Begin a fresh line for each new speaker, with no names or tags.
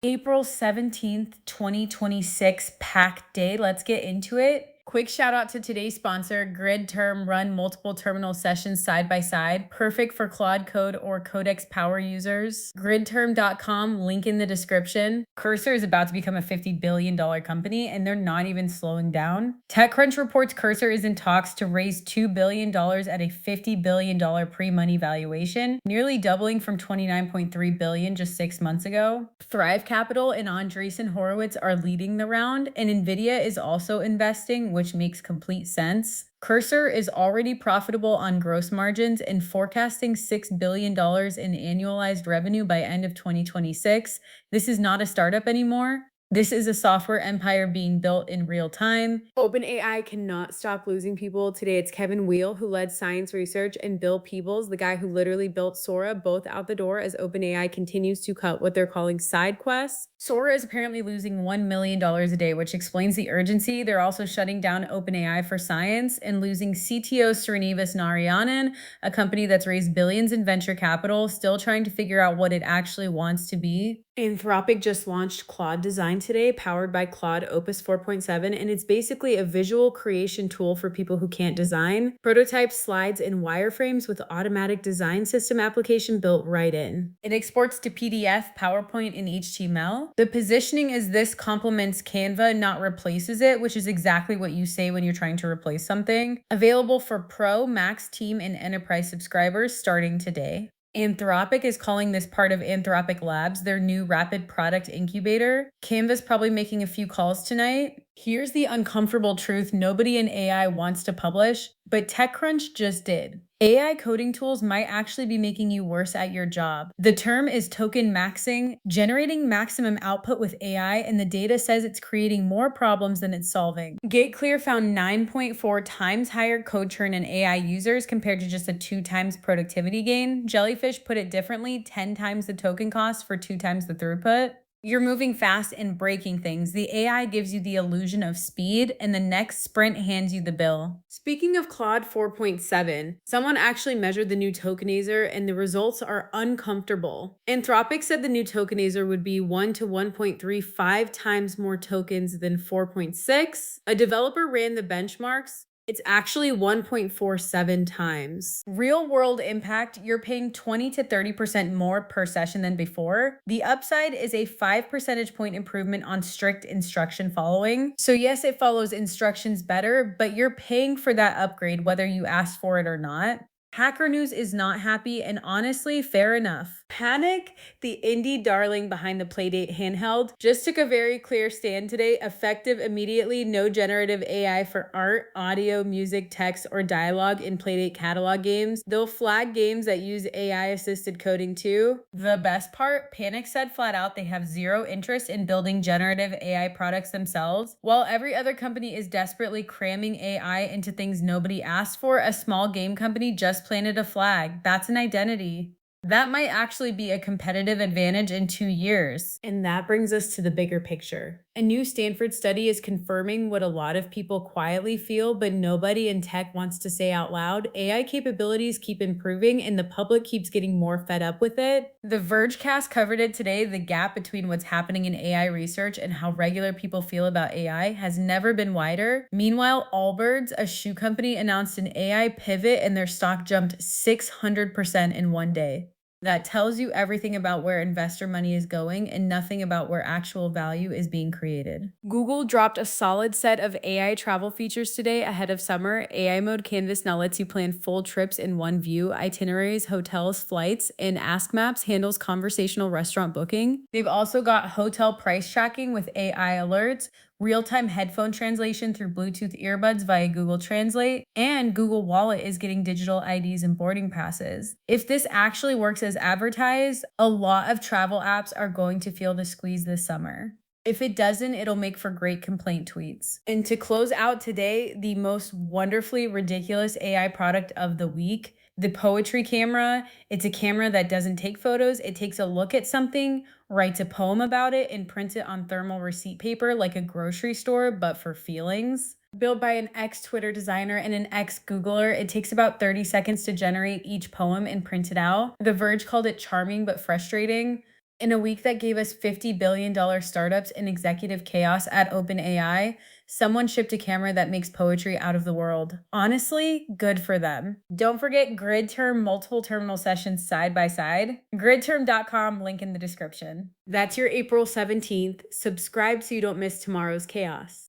April 17th, 2026, packed day. Let's get into it. Quick shout out to today's sponsor, Grid Term. Run multiple terminal sessions side by side. Perfect for Claude Code or Codex Power users. Gridterm.com, link in the description. Cursor is about to become a $50 billion company, and they're not even slowing down. TechCrunch reports Cursor is in talks to raise $2 billion at a $50 billion pre-money valuation, nearly doubling from $29.3 billion just 6 months ago. Thrive Capital and Andreessen Horowitz are leading the round, and Nvidia is also investing, which makes complete sense. Cursor is already profitable on gross margins and forecasting $6 billion in annualized revenue by end of 2026. This is not a startup anymore. This is a software empire being built in real time. OpenAI cannot stop losing people. Today, it's Kevin Weil, who led science research, and Bill Peebles, the guy who literally built Sora, both out the door as OpenAI continues to cut what they're calling side quests. Sora is apparently losing $1 million a day, which explains the urgency. They're also shutting down OpenAI for science and losing CTO Srinivas Narayanan, a company that's raised billions in venture capital, still trying to figure out what it actually wants to be. Anthropic just launched Claude Design today, powered by Claude Opus 4.7, and it's basically a visual creation tool for people who can't design. Prototype slides and wireframes with automatic design system application built right in. It exports to PDF, PowerPoint, and HTML. The positioning is this complements Canva, not replaces it, which is exactly what you say when you're trying to replace something. Available for Pro, Max, Team, and Enterprise subscribers starting today. Anthropic is calling this part of Anthropic Labs their new rapid product incubator. Canva's probably making a few calls tonight. Here's the uncomfortable truth nobody in AI wants to publish, but TechCrunch just did. AI coding tools might actually be making you worse at your job. The term is token maxing, generating maximum output with AI, and the data says it's creating more problems than it's solving. GateClear found 9.4 times higher code churn in AI users compared to just a 2 times productivity gain. Jellyfish put it differently, 10 times the token cost for 2 times the throughput. You're moving fast and breaking things. The AI gives you the illusion of speed, and the next sprint hands you the bill. Speaking of Claude 4.7, someone actually measured the new tokenizer, and the results are uncomfortable. Anthropic said the new tokenizer would be 1 to 1.35 times more tokens than 4.6. A developer ran the benchmarks. It's actually 1.47 times. Real world impact, you're paying 20 to 30% more per session than before. The upside is a 5 percentage point improvement on strict instruction following. So yes, it follows instructions better, but you're paying for that upgrade whether you ask for it or not. Hacker News is not happy, and honestly, fair enough. Panic, the indie darling behind the Playdate handheld, just took a very clear stand today. Effective immediately, no generative AI for art, audio, music, text, or dialogue in Playdate catalog games. They'll flag games that use AI-assisted coding too. The best part, Panic said flat out they have zero interest in building generative AI products themselves. While every other company is desperately cramming AI into things nobody asked for, a small game company just planted a flag. That's an identity. That might actually be a competitive advantage in 2 years. And that brings us to the bigger picture. A new Stanford study is confirming what a lot of people quietly feel, but nobody in tech wants to say out loud. AI capabilities keep improving, and the public keeps getting more fed up with it. The Vergecast covered it today. The gap between what's happening in AI research and how regular people feel about AI has never been wider. Meanwhile, Allbirds, a shoe company, announced an AI pivot, and their stock jumped 600% in one day. That tells you everything about where investor money is going and nothing about where actual value is being created. Google dropped a solid set of AI travel features today ahead of summer. AI Mode Canvas now lets you plan full trips in one view, itineraries, hotels, flights, and Ask Maps handles conversational restaurant booking. They've also got hotel price tracking with AI alerts, real-time headphone translation through Bluetooth earbuds via Google Translate, and Google Wallet is getting digital IDs and boarding passes. If this actually works as advertised, a lot of travel apps are going to feel the squeeze this summer. If it doesn't, it'll make for great complaint tweets. And to close out today, the most wonderfully ridiculous AI product of the week, the Poetry Camera. It's a camera that doesn't take photos. It takes a look at something, writes a poem about it, and prints it on thermal receipt paper like a grocery store, but for feelings. Built by an ex-Twitter designer and an ex-Googler, it takes about 30 seconds to generate each poem and print it out. The Verge called it charming but frustrating. In a week that gave us $50 billion startups and executive chaos at OpenAI, someone shipped a camera that makes poetry out of the world. Honestly, good for them. Don't forget grid term multiple terminal sessions side by side. Gridterm.com, link in the description. That's your April 17th. Subscribe so you don't miss tomorrow's chaos.